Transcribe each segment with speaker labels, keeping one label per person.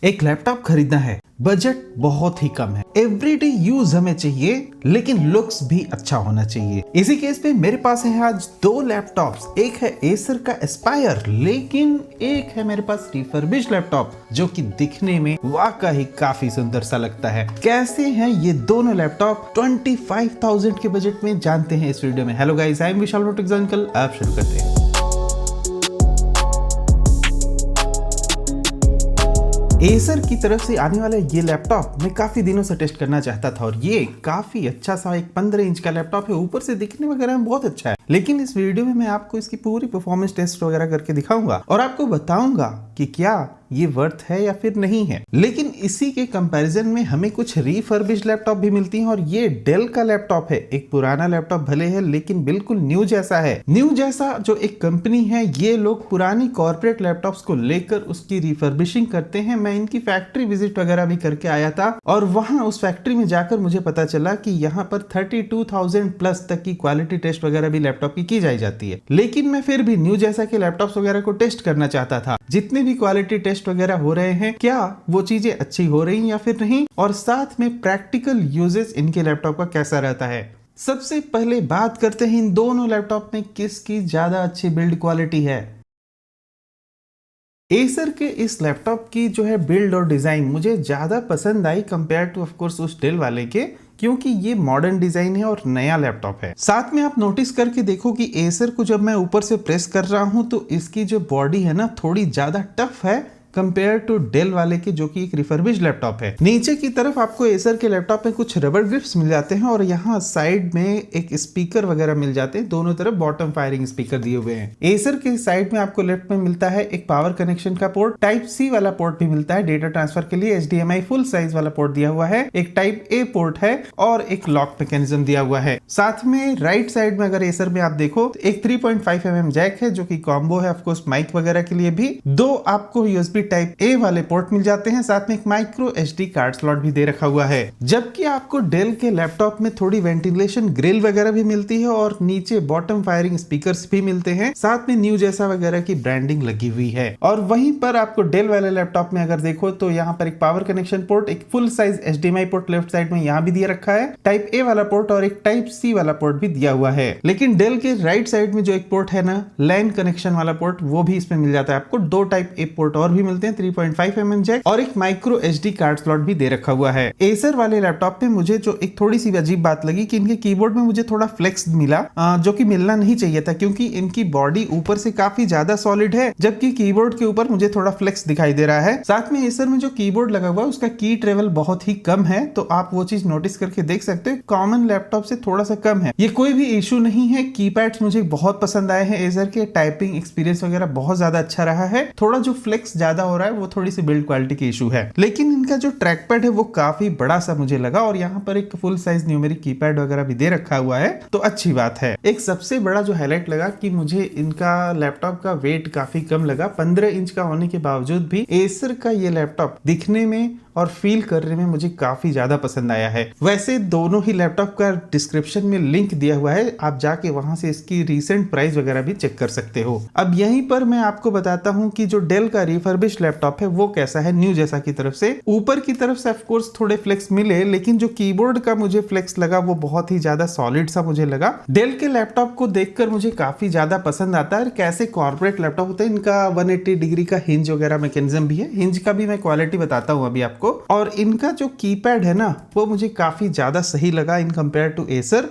Speaker 1: एक लैपटॉप खरीदना है, बजट बहुत ही कम है, एवरीडे यूज हमें चाहिए, लेकिन लुक्स भी अच्छा होना चाहिए। इसी केस पे मेरे पास है आज दो लैपटॉप्स। एक है एसर का एस्पायर, लेकिन एक है मेरे पास रिफर्बिश लैपटॉप जो कि दिखने में वाकई काफी सुंदर सा लगता है। कैसे हैं ये दोनों लैपटॉप 25,000 के बजट में, जानते हैं इस वीडियो में। Hello guys, I am Vishal रोटिक्स अंकल, आप शुरू करते हैं। एसर की तरफ से आने वाला ये लैपटॉप मैं काफी दिनों से टेस्ट करना चाहता था और ये काफी अच्छा सा एक 15 इंच का लैपटॉप है। ऊपर से दिखने वगैरह में बहुत अच्छा है, लेकिन इस वीडियो में मैं आपको इसकी पूरी परफॉर्मेंस टेस्ट वगैरह करके दिखाऊंगा और आपको बताऊंगा कि क्या ये वर्थ है या फिर नहीं है। लेकिन इसी के कंपैरिजन में हमें कुछ रिफर्बिश लैपटॉप भी मिलती हैं और ये डेल का लैपटॉप है। एक पुराना लैपटॉप भले है, लेकिन बिल्कुल न्यू जैसा है। न्यू जैसा जो एक कंपनी है, ये लोग पुरानी कॉर्पोरेट लैपटॉप्स को लेकर उसकी रिफर्बिशिंग करते हैं। मैं इनकी फैक्ट्री विजिट वगैरह भी करके आया था और वहां उस फैक्ट्री में जाकर मुझे पता चला कि यहाँ पर 32,000 प्लस तक की क्वालिटी टेस्ट वगैरह भी लैपटॉप की जाई जाती है। लेकिन मैं फिर भी न्यू जैसा के लैपटॉप्स वगैरह को टेस्ट करना चाहता था। जितने भी क्वालिटी टेस्ट वगैरह हो रहे हैं, क्या वो चीजें अच्छी हो रही या फिर नहीं, और साथ में प्रैक्टिकल यूजेस इनके लैपटॉप का कैसा रहता है। सबसे पहले बात करते हैं इन दोनों लैपटॉप में किसकी ज्यादा अच्छी बिल्ड क्वालिटी है। एसर के इस लैपटॉप की जो है बिल्ड और डिजाइन मुझे ज्यादा पसंद I compare two of course उस डेल वाले के, क्योंकि ये मॉडर्न डिजाइन है और नया लैपटॉप है। साथ में आप नोटिस करके देखो कि एसर को जब मैं ऊपर से प्रेस कर रहा हूं तो इसकी जो बॉडी है ना, थोड़ी ज्यादा टफ है कंपेयर टू डेल वाले के, जो कि एक रिफर्बिश लैपटॉप है। नीचे की तरफ आपको एसर के लैपटॉप में कुछ रबर ग्रिप्स मिल जाते हैं और यहाँ साइड में एक स्पीकर वगैरह मिल जाते हैं। दोनों तरफ बॉटम फायरिंग स्पीकर दिए हुए हैं। एसर के साइड में आपको लेफ्ट में मिलता है एक पावर कनेक्शन का पोर्ट, टाइप सी वाला पोर्ट भी मिलता है। डेटा ट्रांसफर के लिए HDMI फुल साइज वाला पोर्ट दिया हुआ है, एक टाइप ए पोर्ट है और एक लॉक मैकेनिज्म दिया हुआ है। साथ में राइट साइड में अगर एसर में आप देखो तो एक 3.5 mm जैक है जो कि कॉम्बो है, ऑफकोर्स माइक वगैरह के लिए भी। दो आपको USB टाइप ए वाले पोर्ट मिल जाते हैं, साथ में एक माइक्रो SD कार्ड स्लॉट भी दे रखा हुआ है। जबकि आपको डेल के लैपटॉप में थोड़ी वेंटिलेशन ग्रिल वगैरह भी मिलती है और नीचे बॉटम फायरिंग स्पीकर्स भी मिलते हैं, साथ में न्यू जैसा वगैरह की ब्रांडिंग लगी हुई है। और वहीं पर आपको डेल वाले लैपटॉप में अगर देखो तो यहाँ पर एक पावर कनेक्शन पोर्ट, एक full size HDMI port left side में यहाँ भी दिया रखा है, टाइप ए वाला पोर्ट और एक टाइप सी वाला पोर्ट भी दिया हुआ है। लेकिन डेल के राइट साइड में जो एक पोर्ट है ना, लैन कनेक्शन वाला पोर्ट, वो भी इसमें मिल जाता है। आपको दो टाइप ए पोर्ट और भी मिलते हैं, 3.5 mm जैक और एक माइक्रो SD कार्ड स्लॉट भी दे रखा हुआ है। एसर वाले लैपटॉप पे मुझे जो एक थोड़ी सी अजीब बात लगी कि इनके कीबोर्ड में मुझे थोड़ा फ्लेक्स मिला, जो कि मिलना नहीं चाहिए था, क्योंकि इनकी बॉडी ऊपर से काफी ज्यादा सॉलिड है, जबकि कीबोर्ड के ऊपर मुझे थोड़ा फ्लेक्स दिखाई दे रहा है। साथ में एसर में जो कीबोर्ड लगा हुआ है उसका की ट्रेवल बहुत ही कम है, तो आप वो चीज नोटिस करके देख सकते हो, कॉमन लैपटॉप से थोड़ा सा कम है। ये कोई भी इशू नहीं है। कीपैड्स मुझे बहुत पसंद आए हैं एसर के, टाइपिंग एक्सपीरियंस वगैरह बहुत ज्यादा अच्छा रहा है। थोड़ा जो फ्लेक्स ज्यादा हो रहा है वो थोड़ी सी बिल्ड क्वालिटी की इशू है, लेकिन इनका जो ट्रैक पैड है वो काफी बड़ा सा मुझे लगा और यहाँ पर एक फुल साइज न्यूमेरिक कीपैड वगैरह भी दे रखा हुआ है, तो अच्छी बात है। एक सबसे बड़ा जो हाईलाइट लगा कि मुझे इनका लैपटॉप का वेट काफी कम लगा। 15 इंच का होने के बावजूद भी एसर का ये लैपटॉप दिखने में और फील करने में मुझे काफी ज्यादा पसंद आया है। वैसे दोनों ही लैपटॉप का डिस्क्रिप्शन में लिंक दिया हुआ है, आप जाके वहां से इसकी रीसेंट प्राइस वगैरह भी चेक कर सकते हो। अब यहीं पर मैं आपको बताता हूं कि जो डेल का रिफर्बिश लैपटॉप है वो कैसा है न्यू जैसा की तरफ से। ऊपर की तरफ से ऑफ कोर्स थोड़े फ्लेक्स मिले, लेकिन जो कीबोर्ड का मुझे फ्लेक्स लगा वो बहुत ही ज्यादा सॉलिड सा मुझे लगा। डेल के लैपटॉप को देखकर मुझे काफी ज्यादा पसंद आता है। कैसे कॉर्पोरेट लैपटॉप होते हैं, इनका 180 डिग्री का हिंज वगैरह मैकेनिज्म भी है। हिंज का भी मैं क्वालिटी बताता हूँ अभी आपको। और इनका जो कीपैड है ना, वो मुझे काफी ज्यादा सही लगा in compare to Acer.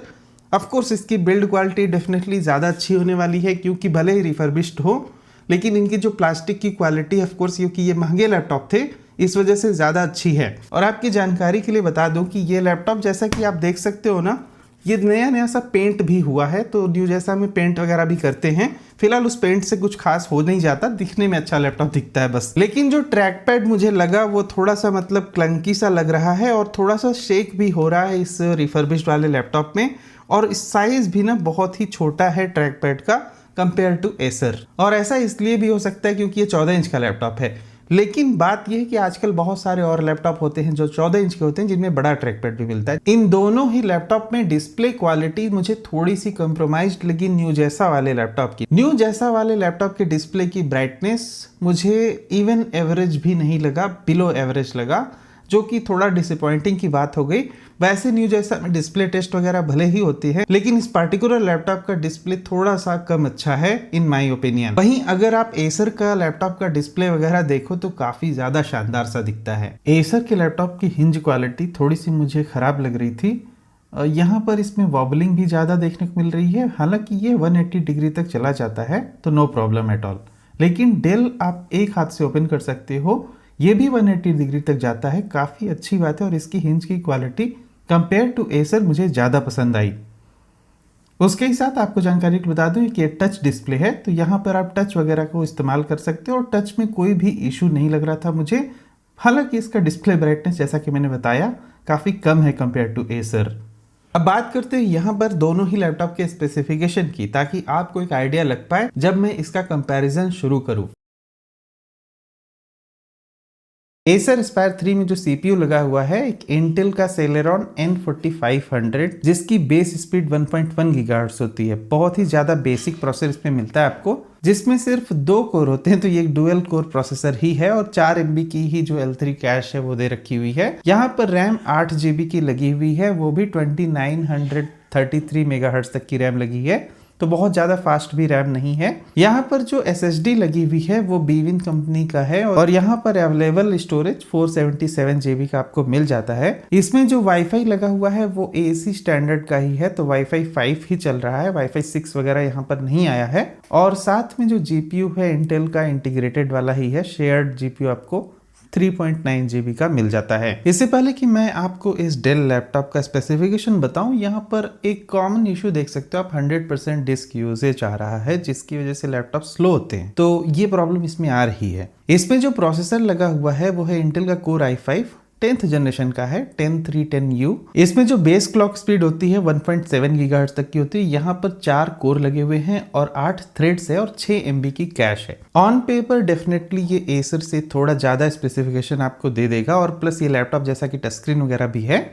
Speaker 1: Of course इसकी बिल्ड क्वालिटी डेफिनेटली ज्यादा अच्छी होने वाली है, क्योंकि भले ही रिफर्बिश्ड हो, लेकिन इनकी जो प्लास्टिक की क्वालिटी ऑफ कोर्स, क्योंकि ये महंगे लैपटॉप थे, इस वजह से ज्यादा अच्छी है। और आपकी जानकारी के लिए बता दूं कि ये लैपटॉप जैसा कि आप देख सकते हो ना, ये नया नया सा पेंट भी हुआ है, तो न्यू जैसा में पेंट वगैरह भी करते हैं। फिलहाल उस पेंट से कुछ खास हो नहीं जाता, दिखने में अच्छा लैपटॉप दिखता है बस। लेकिन जो ट्रैक पैड मुझे लगा वो थोड़ा सा मतलब क्लंकी सा लग रहा है और थोड़ा सा शेक भी हो रहा है इस रिफर्बिश्ड वाले लैपटॉप में। और इस साइज भी ना बहुत ही छोटा है ट्रैक पैड का कंपेयर टू एसर। और ऐसा इसलिए भी हो सकता है क्योंकि ये 14 इंच का लैपटॉप है। लेकिन बात यह है कि आजकल बहुत सारे और लैपटॉप होते हैं जो 14 इंच के होते हैं जिनमें बड़ा ट्रैक पैड भी मिलता है। इन दोनों ही लैपटॉप में डिस्प्ले क्वालिटी मुझे थोड़ी सी कंप्रोमाइज्ड लगी न्यू जैसा वाले लैपटॉप की। न्यू जैसा वाले लैपटॉप के डिस्प्ले की ब्राइटनेस मुझे इवन एवरेज भी नहीं लगा, बिलो एवरेज लगा, जो कि थोड़ा डिसअपॉइंटिंग की बात हो गई। वैसे न्यू जैसा में डिस्प्ले टेस्ट वगैरह भले ही होती है, लेकिन इस पार्टिकुलर लैपटॉप का डिस्प्ले थोड़ा सा कम अच्छा है इन माय ओपिनियन। वहीं अगर आप एसर का लैपटॉप का डिस्प्ले वगैरह देखो तो काफी ज्यादा शानदार सा दिखता है। एसर के लैपटॉप की हिंज क्वालिटी थोड़ी सी मुझे खराब लग रही थी। यहाँ पर इसमें वॉबलिंग भी ज़्यादा देखने को मिल रही है। हालांकि ये 180 डिग्री तक चला जाता है तो नो प्रॉब्लम एट ऑल, लेकिन डेल आप एक हाथ से ओपन कर सकते हो, ये भी 180 डिग्री तक जाता है, काफ़ी अच्छी बात है। और इसकी हिंज की क्वालिटी कंपेयर टू एसर मुझे ज़्यादा पसंद आई। उसके ही साथ आपको जानकारी बता दूं कि ये टच डिस्प्ले है, तो यहाँ पर आप टच वगैरह को इस्तेमाल कर सकते हो और टच में कोई भी इशू नहीं लग रहा था मुझे। हालांकि इसका डिस्प्ले ब्राइटनेस जैसा कि मैंने बताया काफ़ी कम है कंपेयर टू एसर। अब बात करते हैं यहाँ पर दोनों ही लैपटॉप के स्पेसिफिकेशन की, ताकि आपको एक आइडिया लग पाए जब मैं इसका कंपैरिजन शुरू करूँ। एसर एस्पायर 3 में जो सीपीयू लगा हुआ है एक इंटेल का सेलेरॉन N4500, जिसकी बेस स्पीड 1.1 गीगाहर्ट्ज होती है। बहुत ही ज़्यादा बेसिक प्रोसेसर इसमें मिलता है आपको, जिसमें सिर्फ 2 कोर होते हैं, तो ये एक डुअल कोर प्रोसेसर ही है और 4 MB की ही जो L3 कैश है वो दे रखी हुई है। यहाँ पर रैम 8 GB की लगी हुई है, वो भी 2933 मेगाहर्ट्ज तक की रैम लगी है, तो बहुत ज़्यादा फास्ट भी रैम नहीं है। यहाँ पर जो SSD लगी हुई है वो बीविन कंपनी का है और यहाँ पर अवेलेबल स्टोरेज 477 GB का आपको मिल जाता है। इसमें जो वाईफाई लगा हुआ है वो AC स्टैंडर्ड का ही है, तो वाईफाई 5 ही चल रहा है, वाईफाई 6 वगैरह यहाँ पर नहीं आया है। और साथ में जो GPU है इंटेल का इंटीग्रेटेड वाला ही है, शेयर्ड GPU आपको 3.9 GB का मिल जाता है। इससे पहले कि मैं आपको इस डेल लैपटॉप का स्पेसिफिकेशन बताऊं, यहाँ पर एक कॉमन इशू देख सकते हो आप, 100% डिस्क यूजेज आ रहा है, जिसकी वजह से लैपटॉप स्लो होते हैं, तो ये प्रॉब्लम इसमें आ रही है। इसमें जो प्रोसेसर लगा हुआ है वो है इंटेल का कोर i5 10th जनरेशन का है, 10310U। इसमें जो बेस क्लॉक स्पीड होती है 1.7 गीगाहर्ट्ज तक की होती है। यहाँ पर 4 कोर लगे हुए हैं और 8 थ्रेड्स है और 6 MB की कैश है। ऑन पेपर डेफिनेटली ये एसर से थोड़ा ज़्यादा स्पेसिफिकेशन आपको दे देगा, और प्लस ये लैपटॉप जैसा कि टच स्क्रीन वगैरह भी है।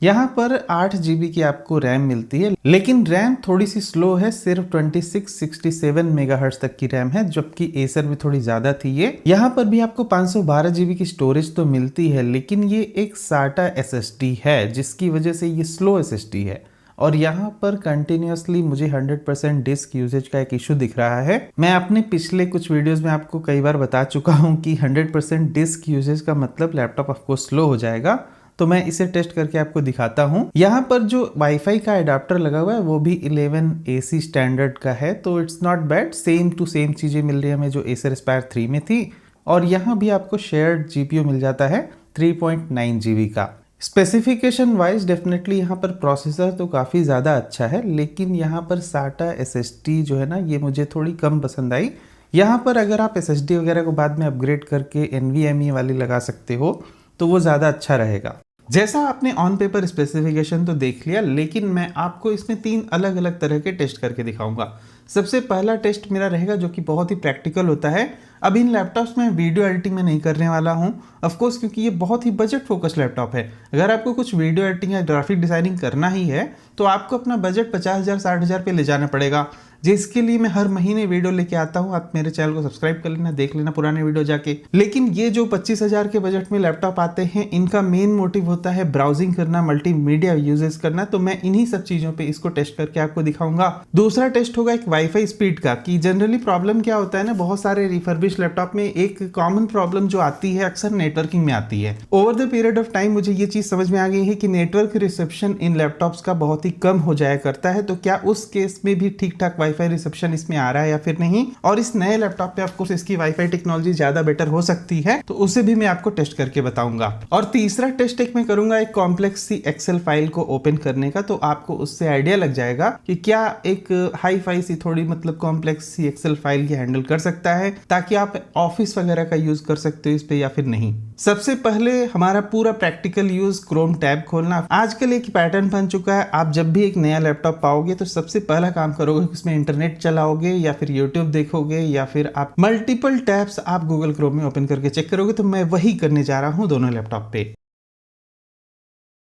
Speaker 1: यहाँ पर 8 GB की आपको रैम मिलती है, लेकिन रैम थोड़ी सी स्लो है, सिर्फ 2667 मेगाहर्ट्ज तक की रैम है, जबकि एसर में थोड़ी ज्यादा थी ये। यहाँ पर भी आपको 512 GB की स्टोरेज तो मिलती है, लेकिन ये एक SATA SSD है, जिसकी वजह से ये स्लो SSD है। और यहाँ पर कंटिन्यूसली मुझे 100% डिस्क यूजेज का एक इशू दिख रहा है। मैं अपने पिछले कुछ वीडियोस में आपको कई बार बता चुका हूँ कि 100% डिस्क यूजेज का मतलब लैपटॉप आपको स्लो हो जाएगा, तो मैं इसे टेस्ट करके आपको दिखाता हूँ। यहाँ पर जो वाईफाई का एडाप्टर लगा हुआ है वो भी 11 AC स्टैंडर्ड का है, तो it's not bad, same to same चीजें मिल रही है हमें जो एसर एस्पायर 3 में थी। और यहाँ भी आपको शेयर्ड GPU मिल जाता है 3.9 GB का। स्पेसिफिकेशन वाइज डेफिनेटली यहाँ पर प्रोसेसर तो काफ़ी ज़्यादा अच्छा है, लेकिन यहाँ पर SATA SSD जो है ना, ये मुझे थोड़ी कम पसंद आई। यहाँ पर अगर आप SSD वगैरह को बाद में अपग्रेड करके NVMe वाली लगा सकते हो तो वो ज़्यादा अच्छा रहेगा। जैसा आपने ऑन पेपर स्पेसिफिकेशन तो देख लिया, लेकिन मैं आपको इसमें 3 अलग अलग तरह के टेस्ट करके दिखाऊंगा। सबसे पहला टेस्ट मेरा रहेगा जो कि बहुत ही प्रैक्टिकल होता है। अब इन लैपटॉप्स में वीडियो एडिटिंग में नहीं करने वाला हूं, ऑफ कोर्स, क्योंकि ये बहुत ही बजट फोकस लैपटॉप है। अगर आपको कुछ वीडियो एडिटिंग या ग्राफिक डिजाइनिंग करना ही है तो आपको अपना बजट 50,000 60,000 पे ले जाना पड़ेगा, जिसके लिए मैं हर महीने वीडियो लेके आता हूँ। आप मेरे चैनल को सब्सक्राइब कर लेना, देख लेना पुराने वीडियो जाके। लेकिन ये जो 25,000 के बजट में लैपटॉप आते हैं, इनका मेन मोटिव होता है ब्राउजिंग करना, मल्टीमीडिया यूजेस करना, तो मैं इन्हीं सब चीजों पे इसको टेस्ट करके आपको दिखाऊंगा। दूसरा टेस्ट होगा एक वाईफाई स्पीड का, कि जनरली प्रॉब्लम क्या होता है ना, बहुत सारे रिफर्बिश लैपटॉप में एक कॉमन प्रॉब्लम जो आती है अक्सर नेटवर्किंग में आती है। Over the period of time मुझे ये चीज समझ में आ गई है कि नेटवर्क रिसेप्शन इन लैपटॉप्स का बहुत ही कम हो जाया करता है। तो क्या उस केस में भी ठीक ठाक वाईफाई रिसेप्शन इसमें आ रहा है या फिर नहीं, और इस नए लैपटॉप पे ऑफ कोर्स इसकी वाईफाई टेक्नोलॉजी ज्यादा बेटर हो सकती है, तो उसे भी मैं आपको टेस्ट करके बताऊंगा। और तीसरा टेस्ट एक मैं करूंगा एक कॉम्प्लेक्स सी एक्सेल फाइल को ओपन करने का, तो आपको उससे आइडिया लग जाएगा कि क्या एक हाई फाई सी थोड़ी मतलब कॉम्प्लेक्स सी एक्सेल फाइल की हैंडल कर सकता है, ताकि आप ऑफिस वगैरह का यूज कर सकते हो इस पे या फिर नहीं। सबसे पहले हमारा पूरा प्रैक्टिकल यूज क्रोम टैब खोलना। आजकल एक पैटर्न बन चुका है, आप जब भी एक नया लैपटॉप पाओगे तो सबसे पहला काम करोगे उसमें इंटरनेट चलाओगे या फिर यूट्यूब देखोगे या फिर आप मल्टीपल टैब्स आप गूगल क्रोम में ओपन करके चेक करोगे, तो मैं वही करने जा रहा हूं दोनों लैपटॉप पे।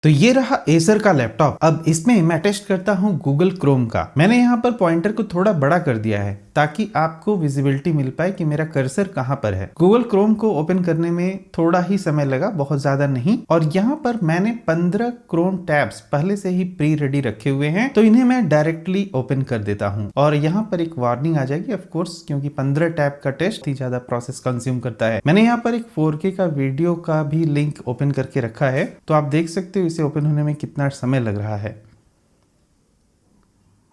Speaker 1: तो ये रहा एसर का लैपटॉप। अब इसमें मैं टेस्ट करता हूं गूगल क्रोम का। मैंने यहाँ पर पॉइंटर को थोड़ा बड़ा कर दिया है ताकि आपको विजिबिलिटी मिल पाए कि मेरा कर्सर कहाँ पर है। गूगल क्रोम को ओपन करने में थोड़ा ही समय लगा, बहुत ज्यादा नहीं। और यहाँ पर मैंने 15 क्रोम टैब्स पहले से ही प्री रेडी रखे हुए हैं, तो इन्हें मैं डायरेक्टली ओपन कर देता हूँ। और यहाँ पर एक वार्निंग आ जाएगी ऑफ कोर्स, क्योंकि 15 टैब का टेस्ट ही ज्यादा प्रोसेस कंज्यूम करता है। मैंने यहाँ पर एक 4K का वीडियो का भी लिंक ओपन करके रखा है, तो आप देख सकते हो इसे ओपन होने में कितना समय लग रहा है।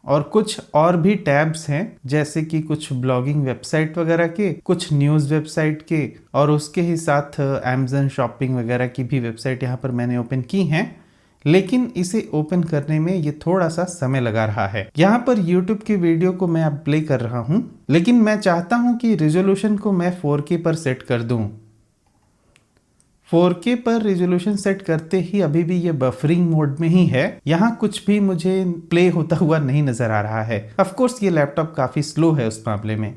Speaker 1: और कुछ और भी टैब्स हैं, जैसे कि कुछ ब्लॉगिंग वेबसाइट वगैरह के, कुछ न्यूज़ वेबसाइट के, और उसके ही साथ अमेज़न शॉपिंग वगैरह की भी वेबसाइट यहाँ पर मैंने ओपन की हैं। लेकिन इसे ओपन करने में ये थोड़ा सा समय लगा रहा है। यहाँ पर YouTube की वीडियो को मैं अब प्ले कर रहा हूँ, लेकिन मैं चाहता हूँ कि रिजोल्यूशन को मैं 4K पर सेट कर दूँ। 4K पर रेजोल्यूशन सेट करते ही अभी भी ये बफरिंग मोड में ही है, यहाँ कुछ भी मुझे प्ले होता हुआ नहीं नजर आ रहा है। ऑफ कोर्स ये लैपटॉप काफी स्लो है उस मामले में।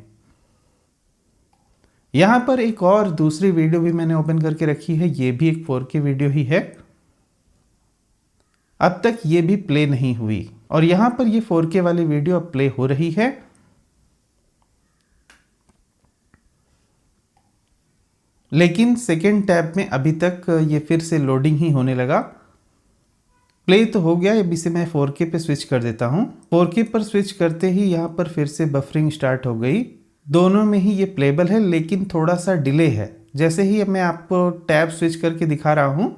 Speaker 1: यहाँ पर एक और दूसरी वीडियो भी मैंने ओपन करके रखी है, ये भी एक 4K वीडियो ही है। अब तक ये भी प्ले नहीं हुई, और यहाँ पर ये 4K वाली वीडियो अब प्ले हो रही है। लेकिन सेकेंड टैब में अभी तक ये फिर से लोडिंग ही होने लगा। प्ले तो हो गया, अब इसे मैं 4K पे स्विच कर देता हूँ। 4K पर स्विच करते ही यहाँ पर फिर से बफरिंग स्टार्ट हो गई। दोनों में ही ये प्लेबल है, लेकिन थोड़ा सा डिले है। जैसे ही मैं आपको टैब स्विच करके दिखा रहा हूँ,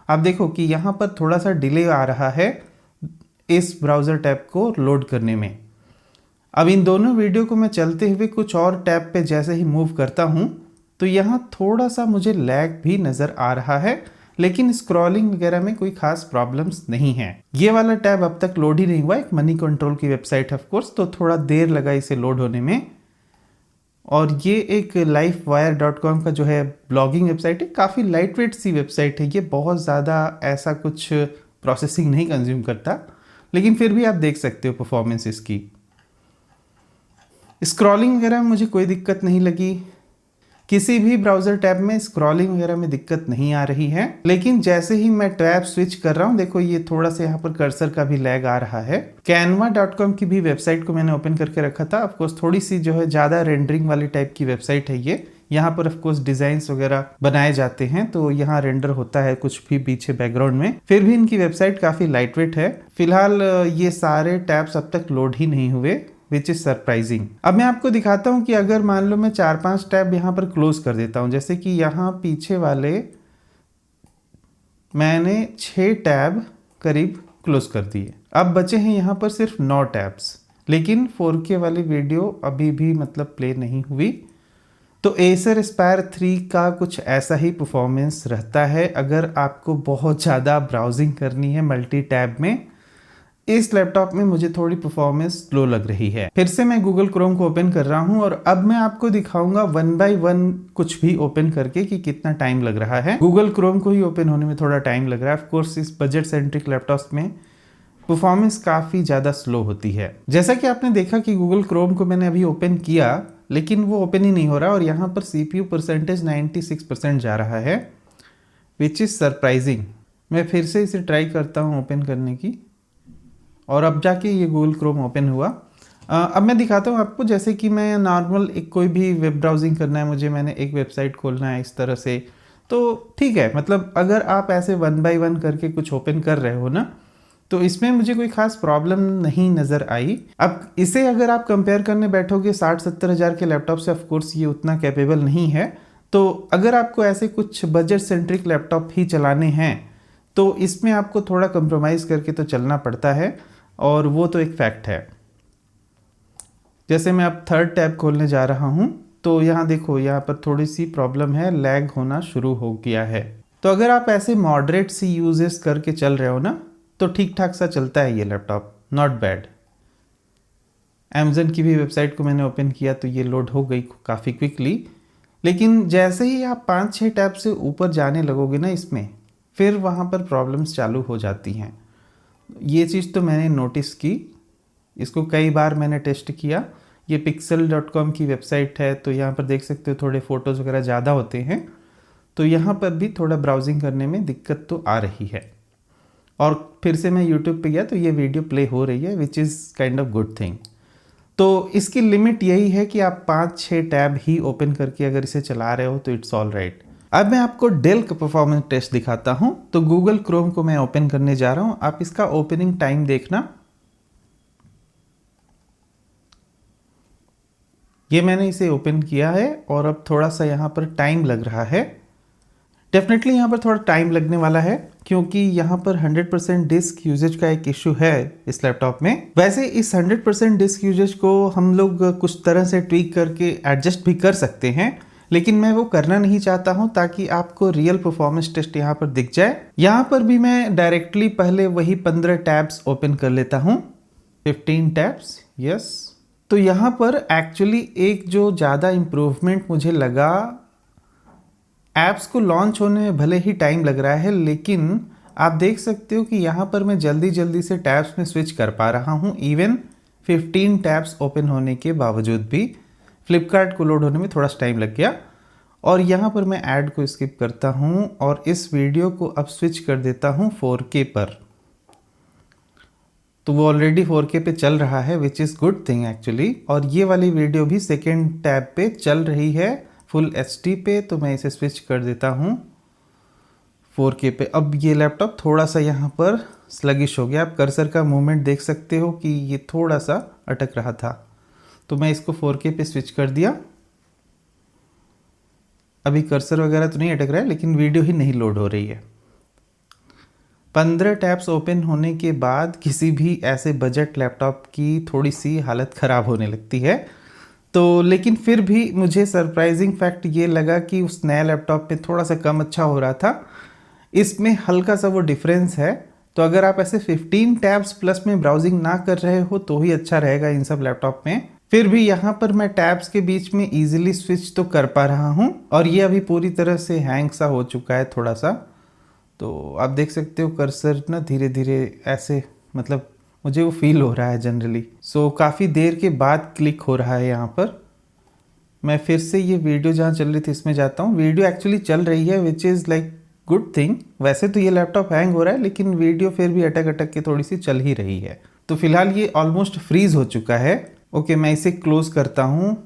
Speaker 1: आप देखो कि यहाँ पर थोड़ा सा डिले आ रहा है इस ब्राउज़र टैब को लोड करने में। अब इन दोनों वीडियो को मैं चलते हुए कुछ और टैब पे जैसे ही मूव करता हूँ, तो यहाँ थोड़ा सा मुझे लैग भी नज़र आ रहा है, लेकिन स्क्रॉलिंग वगैरह में कोई खास प्रॉब्लम्स नहीं है। ये वाला टैब अब तक लोड ही नहीं हुआ, एक मनी कंट्रोल की वेबसाइट ऑफ कोर्स, तो थोड़ा देर लगा इसे लोड होने में। और ये एक lifewire.com का जो है ब्लॉगिंग वेबसाइट है, काफ़ी लाइट वेट सी वेबसाइट है। ये बहुत ज़्यादा ऐसा कुछ प्रोसेसिंग नहीं कंज्यूम करता, लेकिन फिर भी आप देख सकते हो परफॉर्मेंस इसकी। स्क्रॉलिंग वगैरह में मुझे कोई दिक्कत नहीं लगी, किसी भी ब्राउज़र टैब में स्क्रॉलिंग वगैरह में दिक्कत नहीं आ रही है। लेकिन जैसे ही मैं टैब स्विच कर रहा हूँ, देखो ये थोड़ा सा यहाँ पर कर्सर का भी लैग आ रहा है। canva.com की भी वेबसाइट को मैंने ओपन करके रखा था। ऑफकोर्स थोड़ी सी जो है ज़्यादा रेंडरिंग वाली टाइप की वेबसाइट है ये। यहाँ पर ऑफकोर्स डिजाइन्स वगैरह बनाए जाते हैं, तो यहाँ रेंडर होता है कुछ भी पीछे बैकग्राउंड में। फिर भी इनकी वेबसाइट काफ़ी लाइट वेट है। फिलहाल ये सारे टैब्स अब तक लोड ही नहीं हुए, विच इज सरप्राइजिंग। अब मैं आपको दिखाता हूं कि अगर मान लो मैं 4-5 टैब यहां पर क्लोज कर देता हूं, जैसे कि यहां पीछे वाले मैंने 6 टैब करीब क्लोज कर दिए। अब बचे हैं यहां पर सिर्फ 9 टैब्स, लेकिन 4K वाली वीडियो अभी भी मतलब प्ले नहीं हुई। तो Acer Aspire 3 का कुछ ऐसा ही परफॉर्मेंस रहता है अगर आपको बहुत ज़्यादा ब्राउजिंग करनी है मल्टी टैब में। इस लैपटॉप में मुझे थोड़ी परफॉर्मेंस स्लो लग रही है। फिर से मैं गूगल क्रोम को ओपन कर रहा हूं, और अब मैं आपको दिखाऊंगा 1 बाय 1 कुछ भी ओपन करके कि कितना टाइम लग रहा है। गूगल क्रोम को ही ओपन होने में थोड़ा टाइम लग रहा है। ऑफ कोर्स इस बजट सेंट्रिक लैपटॉप में परफॉर्मेंस काफ़ी ज़्यादा स्लो होती है। जैसा कि आपने देखा कि गूगल क्रोम को मैंने अभी ओपन किया, लेकिन वो ओपन ही नहीं हो रहा, और यहाँ पर CPU परसेंटेज 96% जा रहा है, विच इज़ सरप्राइजिंग। मैं फिर से इसे ट्राई करता हूँ ओपन करने की, और अब जाके ये गूगल क्रोम ओपन हुआ। अब मैं दिखाता हूँ आपको, जैसे कि मैं नॉर्मल एक कोई भी वेब ब्राउजिंग करना है मुझे, मैंने एक वेबसाइट खोलना है इस तरह से, तो ठीक है। मतलब अगर आप ऐसे 1 बाय 1 करके कुछ ओपन कर रहे हो ना, तो इसमें मुझे कोई खास प्रॉब्लम नहीं नज़र आई। अब इसे अगर आप कंपेयर करने बैठोगे 60-70 हज़ार के लैपटॉप से, ऑफकोर्स ये उतना कैपेबल नहीं है। तो अगर आपको ऐसे कुछ बजट सेंट्रिक लैपटॉप ही चलाने हैं, तो इसमें आपको थोड़ा कंप्रोमाइज़ करके तो चलना पड़ता है, और वो तो एक फैक्ट है। जैसे मैं अब थर्ड टैब खोलने जा रहा हूं, तो यहाँ देखो यहाँ पर थोड़ी सी प्रॉब्लम है, लैग होना शुरू हो गया है। तो अगर आप ऐसे मॉडरेट सी यूजेस करके चल रहे हो ना, तो ठीक ठाक सा चलता है ये लैपटॉप, नॉट बैड। अमेज़न की भी वेबसाइट को मैंने ओपन किया तो ये लोड हो गई काफ़ी क्विकली। लेकिन जैसे ही आप 5-6 टैब से ऊपर जाने लगोगे ना इसमें, फिर वहाँ पर प्रॉब्लम्स चालू हो जाती हैं। ये चीज़ तो मैंने नोटिस की। इसको कई बार मैंने टेस्ट किया। ये pixel.com की वेबसाइट है, तो यहाँ पर देख सकते हो थोड़े फ़ोटोज़ वगैरह ज़्यादा होते हैं, तो यहाँ पर भी थोड़ा ब्राउजिंग करने में दिक्कत तो आ रही है। और फिर से मैं यूट्यूब पे गया तो ये वीडियो प्ले हो रही है, which is kind of good thing. तो इसकी लिमिट यही है कि आप 5-6 टैब ही ओपन करके अगर इसे चला रहे हो तो इट्स ऑल राइट। अब मैं आपको डेल का परफॉर्मेंस टेस्ट दिखाता हूँ। तो गूगल क्रोम को मैं ओपन करने जा रहा हूँ, आप इसका ओपनिंग टाइम देखना। ये मैंने इसे ओपन किया है और अब थोड़ा सा यहाँ पर टाइम लग रहा है। डेफिनेटली यहाँ पर थोड़ा टाइम लगने वाला है क्योंकि यहाँ पर 100% डिस्क यूजेज का एक इशू है इस लैपटॉप में। वैसे इस 100% डिस्क यूजेज को हम लोग कुछ तरह से ट्वीक करके एडजस्ट भी कर सकते हैं, लेकिन मैं वो करना नहीं चाहता हूँ ताकि आपको रियल परफॉर्मेंस टेस्ट यहाँ पर दिख जाए। यहाँ पर भी मैं डायरेक्टली पहले वही 15 टैब्स ओपन कर लेता हूँ, 15 टैब्स, यस। तो यहाँ पर एक्चुअली एक जो ज़्यादा इम्प्रूवमेंट मुझे लगा, ऐप्स को लॉन्च होने में भले ही टाइम लग रहा है, लेकिन आप देख सकते हो कि यहाँ पर मैं जल्दी जल्दी से टैब्स में स्विच कर पा रहा हूँ, इवन 15 टैब्स ओपन होने के बावजूद भी। फ्लिपकार्ट को लोड होने में थोड़ा सा टाइम लग गया। और यहाँ पर मैं ऐड को स्किप करता हूँ और इस वीडियो को अब स्विच कर देता हूँ 4K पर। तो वो ऑलरेडी 4K पे चल रहा है, which is good thing actually. और ये वाली वीडियो भी सेकेंड टैब पे चल रही है फुल HD पे, तो मैं इसे स्विच कर देता हूँ 4K पे। अब ये लैपटॉप थोड़ा सा यहाँ पर स्लगिश हो गया। आप कर्सर का मूवमेंट देख सकते हो कि ये थोड़ा सा अटक रहा था, तो मैं इसको 4K पे स्विच कर दिया। अभी कर्सर वगैरह तो नहीं अटक रहा है, लेकिन वीडियो ही नहीं लोड हो रही है। 15 टैब्स ओपन होने के बाद किसी भी ऐसे बजट लैपटॉप की थोड़ी सी हालत ख़राब होने लगती है। तो लेकिन फिर भी मुझे सरप्राइजिंग फैक्ट ये लगा कि उस नए लैपटॉप में थोड़ा सा कम अच्छा हो रहा था, इसमें हल्का सा वो डिफरेंस है। तो अगर आप ऐसे 15 टैब्स प्लस में ब्राउजिंग ना कर रहे हो तो ही अच्छा रहेगा इन सब लैपटॉप में। फिर भी यहाँ पर मैं टैब्स के बीच में इजीली स्विच तो कर पा रहा हूँ, और ये अभी पूरी तरह से हैंग सा हो चुका है थोड़ा सा। तो आप देख सकते हो कर्सर ना धीरे धीरे ऐसे, मतलब मुझे वो फील हो रहा है जनरली। सो काफ़ी देर के बाद क्लिक हो रहा है यहाँ पर। मैं फिर से ये वीडियो जहाँ चल रही थी इसमें जाता हूँ। वीडियो एक्चुअली चल रही है, which is like good thing. वैसे तो ये लैपटॉप हैंग हो रहा है, लेकिन वीडियो फिर भी अटक अटक के थोड़ी सी चल ही रही है। तो फिलहाल ये ऑलमोस्ट फ्रीज हो चुका है। ओके, मैं इसे क्लोज करता हूँ।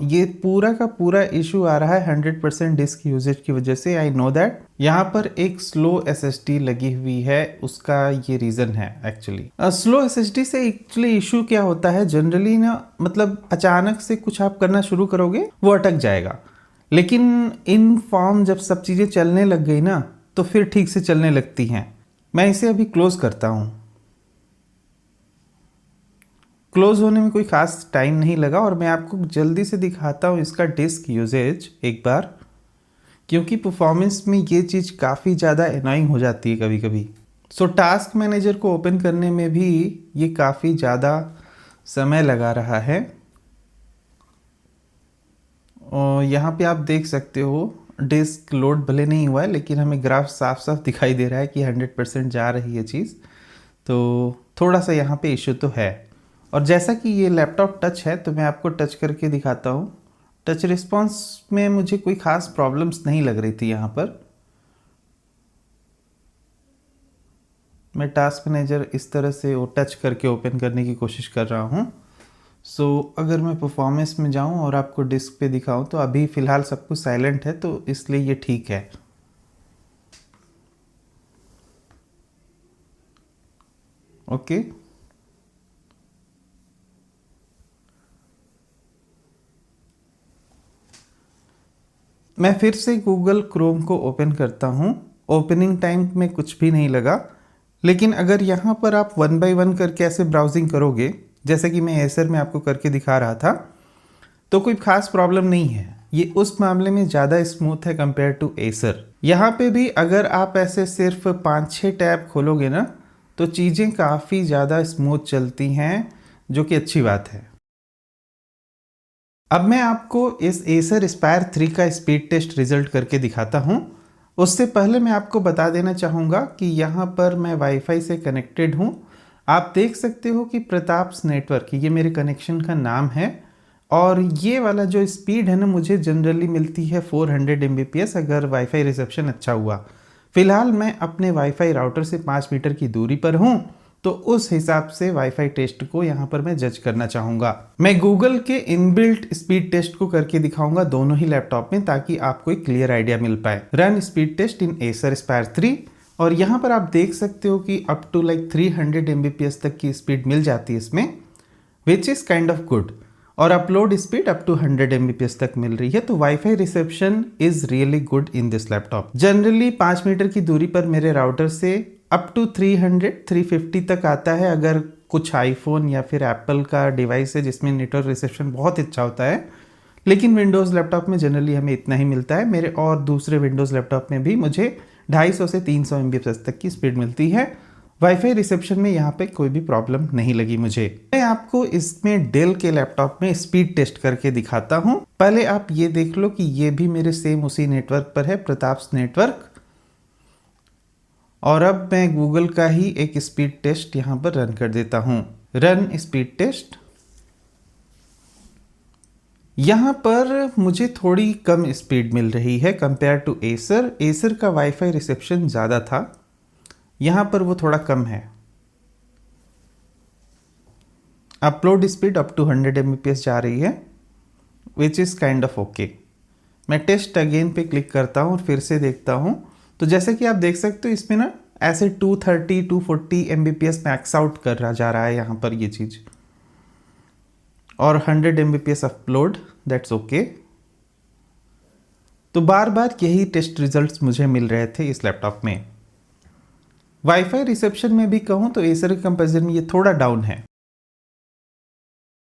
Speaker 1: ये पूरा का पूरा इशू आ रहा है 100% डिस्क यूजेज की वजह से। I know that. यहाँ पर एक स्लो SSD लगी हुई है, उसका ये रीज़न है एक्चुअली। स्लो SSD से एक्चुअली इशू क्या होता है जनरली ना, मतलब अचानक से कुछ आप करना शुरू करोगे वो अटक जाएगा, लेकिन इन फॉर्म जब सब चीज़ें चलने लग गई ना तो फिर ठीक से चलने लगती हैं। मैं इसे अभी क्लोज करता हूँ। क्लोज होने में कोई ख़ास टाइम नहीं लगा, और मैं आपको जल्दी से दिखाता हूँ इसका डिस्क यूजेज एक बार, क्योंकि परफॉर्मेंस में ये चीज़ काफ़ी ज़्यादा एनॉइंग हो जाती है कभी कभी। सो टास्क मैनेजर को ओपन करने में भी ये काफ़ी ज़्यादा समय लगा रहा है। और यहाँ पे आप देख सकते हो डिस्क लोड भले नहीं हुआ है, लेकिन हमें ग्राफ साफ साफ दिखाई दे रहा है कि 100% जा रही है चीज़। तो थोड़ा सा यहाँ पे इशू तो है। और जैसा कि ये लैपटॉप टच है तो मैं आपको टच करके दिखाता हूँ। टच रिस्पॉन्स में मुझे कोई ख़ास प्रॉब्लम्स नहीं लग रही थी यहाँ पर। मैं टास्क मैनेजर इस तरह से वो टच करके ओपन करने की कोशिश कर रहा हूँ। सो अगर मैं परफॉर्मेंस में जाऊँ और आपको डिस्क पे दिखाऊँ तो अभी फ़िलहाल सब कुछ साइलेंट है, तो इसलिए ये ठीक है। ओके, मैं फिर से गूगल क्रोम को ओपन करता हूँ। ओपनिंग टाइम में कुछ भी नहीं लगा, लेकिन अगर यहाँ पर आप 1 बाय 1 करके ऐसे ब्राउजिंग करोगे, जैसे कि मैं एसर में आपको करके दिखा रहा था, तो कोई खास प्रॉब्लम नहीं है। ये उस मामले में ज़्यादा स्मूथ है कंपेयर टू एसर। यहाँ पे भी अगर आप ऐसे सिर्फ 5-6 टैब खोलोगे ना तो चीज़ें काफ़ी ज़्यादा स्मूथ चलती हैं, जो कि अच्छी बात है। अब मैं आपको इस एसर एस्पायर 3 का स्पीड टेस्ट रिजल्ट करके दिखाता हूँ। उससे पहले मैं आपको बता देना चाहूँगा कि यहाँ पर मैं वाईफाई से कनेक्टेड हूँ। आप देख सकते हो कि प्रताप्स नेटवर्क, ये मेरे कनेक्शन का नाम है, और ये वाला जो स्पीड है ना मुझे जनरली मिलती है 400 Mbps अगर वाईफाई रिसेप्शन अच्छा हुआ। फिलहाल मैं अपने वाईफाई राउटर से 5 मीटर की दूरी पर हूँ, तो उस हिसाब से वाईफाई टेस्ट को यहाँ पर मैं जज करना चाहूँगा। मैं गूगल के इनबिल्ट स्पीड टेस्ट को करके दिखाऊंगा दोनों ही लैपटॉप में, ताकि आपको एक क्लियर आइडिया मिल पाए। रन स्पीड टेस्ट इन एसर एस्पायर 3, और यहाँ पर आप देख सकते हो कि अप टू लाइक 300 Mbps तक की स्पीड मिल जाती है इसमें, which is kind of good. और upload speed up to 100 Mbps तक मिल रही है, तो WiFi reception is really good in this laptop. Generally 5 metre की दूरी पर मेरे राउटर से अप टू 300-350 तक आता है अगर कुछ आईफोन या फिर एप्पल का डिवाइस है जिसमें नेटवर्क रिसेप्शन बहुत अच्छा होता है, लेकिन विंडोज़ लैपटॉप में जनरली हमें इतना ही मिलता है। मेरे और दूसरे विंडोज़ लैपटॉप में भी मुझे 250 से 300 Mbps तक की स्पीड मिलती है। वाईफाई रिसेप्शन में यहाँ पे कोई भी प्रॉब्लम नहीं लगी मुझे। मैं आपको इसमें डेल के लैपटॉप में स्पीड टेस्ट करके दिखाता हूँ। पहले आप ये देख लो कि ये भी मेरे सेम उसी नेटवर्क पर है, प्रताप्स नेटवर्क। और अब मैं गूगल का ही एक स्पीड टेस्ट यहाँ पर रन कर देता हूँ। Run speed test. यहाँ पर मुझे थोड़ी कम स्पीड मिल रही है कंपेयर टू एसर। एसर का वाईफाई रिसेप्शन ज़्यादा था, यहाँ पर वो थोड़ा कम है। Upload speed up to 100 Mbps जा रही है, which is kind of okay. मैं टेस्ट अगेन पे क्लिक करता हूँ और फिर से देखता हूँ, तो जैसे कि आप देख सकते हो इसमें ना ऐसे 230-240 Mbps मैक्स आउट कर रहा जा रहा है यहाँ पर ये चीज़, और 100 Mbps अपलोड, दैट्स ओके। तो बार बार यही टेस्ट रिजल्ट्स मुझे मिल रहे थे इस लैपटॉप में। वाईफाई रिसेप्शन में भी कहूँ तो एसर के कंपैरिजन में ये थोड़ा डाउन है।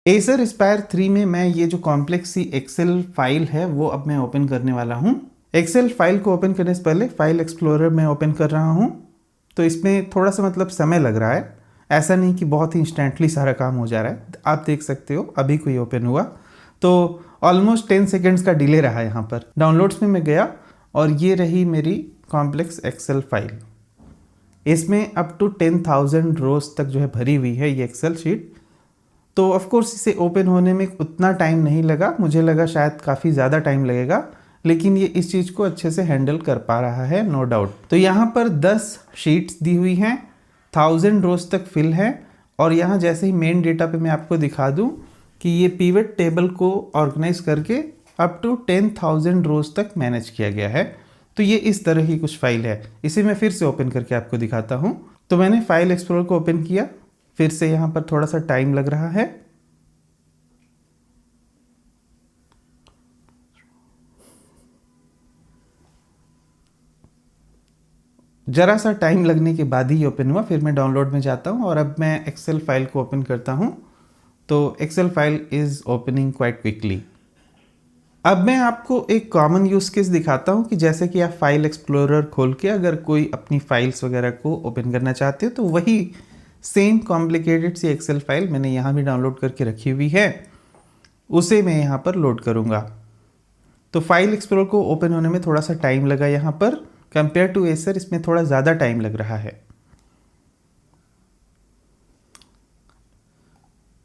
Speaker 1: एसर एस्पायर 3 में मैं ये जो कॉम्प्लेक्स सी एक्सेल फाइल है वो अब मैं ओपन करने वाला हूँ। एक्सेल फाइल को ओपन करने से पहले फाइल एक्सप्लोरर में ओपन कर रहा हूँ, तो इसमें थोड़ा सा मतलब समय लग रहा है, ऐसा नहीं कि बहुत ही इंस्टेंटली सारा काम हो जा रहा है। आप देख सकते हो अभी कोई ओपन हुआ तो ऑलमोस्ट 10 सेकेंड्स का डिले रहा यहाँ पर। डाउनलोड्स में मैं गया और ये रही मेरी कॉम्प्लेक्स एक्सेल फाइल। इसमें अप टू 10,000 रोज तक जो है भरी हुई है ये एक्सेल शीट। तो ऑफ कोर्स इसे ओपन होने में उतना टाइम नहीं लगा, मुझे लगा शायद काफ़ी ज़्यादा टाइम लगेगा, लेकिन ये इस चीज़ को अच्छे से हैंडल कर पा रहा है, नो डाउट। तो यहाँ पर 10 शीट्स दी हुई हैं, 1000 रोज तक फिल है, और यहाँ जैसे ही मेन डेटा पे मैं आपको दिखा दूँ कि ये पिवट टेबल को ऑर्गेनाइज करके अप टू 10,000 रोज तक मैनेज किया गया है। तो ये इस तरह की कुछ फाइल है। इसे मैं फिर से ओपन करके आपको दिखाता हूँ। तो मैंने फाइल एक्सप्लोरर को ओपन किया, फिर से यहाँ पर थोड़ा सा टाइम लग रहा है। जरा सा टाइम लगने के बाद ही ओपन हुआ। फिर मैं डाउनलोड में जाता हूँ और अब मैं एक्सेल फाइल को ओपन करता हूँ। तो Excel file is opening quite quickly. अब मैं आपको एक कॉमन यूज़ केस दिखाता हूँ कि जैसे कि आप फाइल एक्सप्लोरर खोल के अगर कोई अपनी फाइल्स वगैरह को ओपन करना चाहते हो, तो वही सेम कॉम्प्लिकेटेड सी एक्सेल फाइल मैंने यहाँ भी डाउनलोड करके रखी हुई है, उसे मैं यहाँ पर लोड करूँगा। तो फाइल एक्सप्लोरर को ओपन होने में थोड़ा सा टाइम लगा यहाँ पर, कंपेयर टू एसर इसमें थोड़ा ज़्यादा टाइम लग रहा है।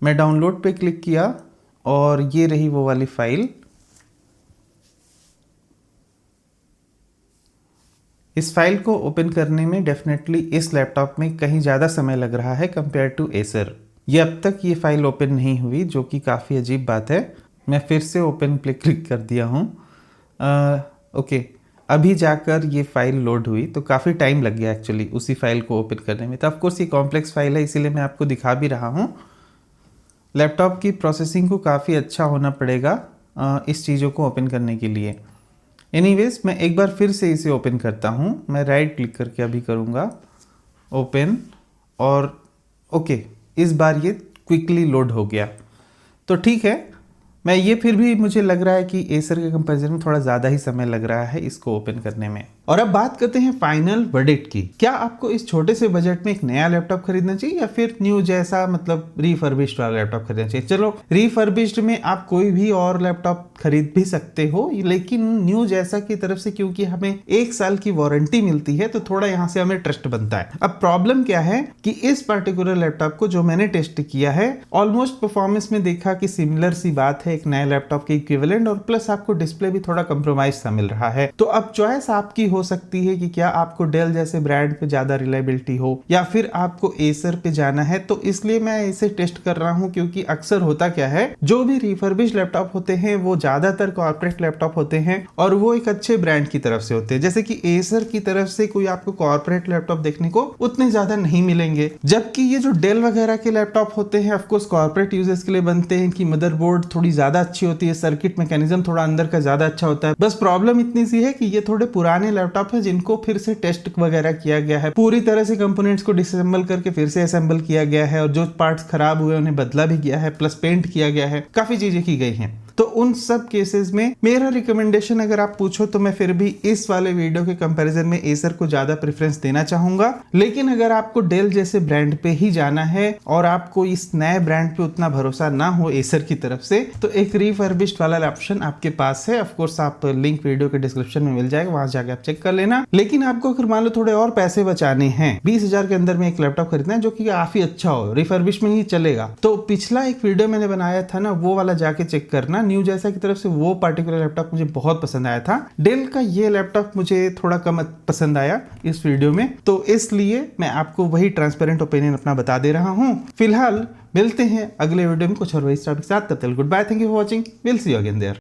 Speaker 1: मैं डाउनलोड पे क्लिक किया और ये रही वो वाली फाइल। इस फाइल को ओपन करने में डेफिनेटली इस लैपटॉप में कहीं ज़्यादा समय लग रहा है कंपेयर टू एसर। ये अब तक ये फाइल ओपन नहीं हुई, जो कि काफ़ी अजीब बात है। मैं फिर से ओपन पे क्लिक कर दिया हूँ। ओके, अभी जाकर ये फाइल लोड हुई, तो काफ़ी टाइम लग गया एक्चुअली उसी फाइल को ओपन करने में। तो ऑफकोर्स ये कॉम्प्लेक्स फाइल है, इसीलिए मैं आपको दिखा भी रहा हूँ। लैपटॉप की प्रोसेसिंग को काफ़ी अच्छा होना पड़ेगा इस चीज़ों को ओपन करने के लिए। एनीवेज, मैं एक बार फिर से इसे ओपन करता हूँ। मैं राइट क्लिक करके अभी करूँगा ओपन, और ओके, इस बार ये क्विकली लोड हो गया। तो ठीक है, मुझे लग रहा है कि एसर के कंपैरिजन में थोड़ा ज़्यादा ही समय लग रहा है इसको ओपन करने में। और अब बात करते हैं फाइनल वर्डिक्ट की। क्या आपको इस छोटे से बजट में एक नया लैपटॉप खरीदना चाहिए या फिर न्यू जैसा मतलब रिफर्बिश्ड वाला लैपटॉप खरीदना चाहिए? चलो रिफर्बिश्ड में आप कोई भी और लैपटॉप खरीद भी सकते हो, लेकिन न्यू जैसा की तरफ से क्योंकि हमें 1 साल की वारंटी मिलती है तो थोड़ा यहाँ से हमें ट्रस्ट बनता है। अब प्रॉब्लम क्या है कि इस पर्टिकुलर लैपटॉप को जो मैंने टेस्ट किया है ऑलमोस्ट परफॉर्मेंस में देखा कि सिमिलर सी बात है एक नए लैपटॉप के इक्विवेलेंट, और प्लस आपको डिस्प्ले भी थोड़ा कंप्रोमाइज सा मिल रहा है। तो अब चॉइस आपकी हो सकती है कि क्या आपको डेल जैसे ब्रांड पे ज्यादा रिलायबिलिटी हो या फिर आपको एसर पे जाना है। तो इसलिए मैं इसे टेस्ट कर रहा हूं, क्योंकि अक्सर होता क्या है जो भी रिफर्बिश्ड लैपटॉप होते हैं वो ज्यादातर कॉर्पोरेट लैपटॉप होते हैं और वो एक अच्छे ब्रांड की तरफ से होते हैं। जैसे कि एसर की तरफ से कोई आपको कॉर्पोरेट लैपटॉप देखने को उतने ज्यादा नहीं मिलेंगे, जबकि ये जो डेल वगैरह के लैपटॉप होते हैं ऑफ कोर्स कॉर्पोरेट यूजर्स के लिए बनते हैं कि मदरबोर्ड थोड़ी ज्यादा अच्छी होती है, सर्किट मैकेनिज्म थोड़ा अंदर का ज्यादा अच्छा होता है। बस प्रॉब्लम इतनी सी है कि ये थोड़े पुराने लैपटॉप है जिनको फिर से टेस्ट वगैरह किया गया है, पूरी तरह से कंपोनेंट्स को डिसअसेंबल करके फिर से असेंबल किया गया है, और जो पार्ट्स खराब हुए उन्हें बदला भी गया है, प्लस पेंट किया गया है, काफी चीजें की गई हैं। तो उन सब केसेस में मेरा रिकमेंडेशन अगर आप पूछो तो मैं फिर भी इस वाले वीडियो के कंपैरिजन में एसर को ज्यादा प्रेफरेंस देना चाहूंगा। लेकिन अगर आपको डेल जैसे ब्रांड पे ही जाना है और आपको इस नए ब्रांड पे उतना भरोसा ना हो एसर की तरफ से, तो एक रिफर्बिश्ड वाला ऑप्शन आपके पास है। ऑफ कोर्स आप लिंक वीडियो के डिस्क्रिप्शन में मिल जाएगा, वहां जाके आप चेक कर लेना। लेकिन आपको अगर मान लो थोड़े और पैसे बचाने हैं, 20,000 के अंदर में एक लैपटॉप खरीदना है जो कि काफी अच्छा हो, रिफर्बिश में ही चलेगा, तो पिछला एक वीडियो मैंने बनाया था ना, वो वाला जाके चेक करना। न्यू जैसा की तरफ से वो पर्टिकुलर लैपटॉप मुझे बहुत पसंद आया था। डेल का ये लैपटॉप मुझे थोड़ा कम पसंद आया इस वीडियो में, तो इसलिए मैं आपको वही ट्रांसपेरेंट ओपिनियन अपना बता दे रहा हूं। फिलहाल मिलते हैं अगले वीडियो में कुछ और वही टॉपिक के साथ। तब तक good bye, thank you for watching, will see you again there.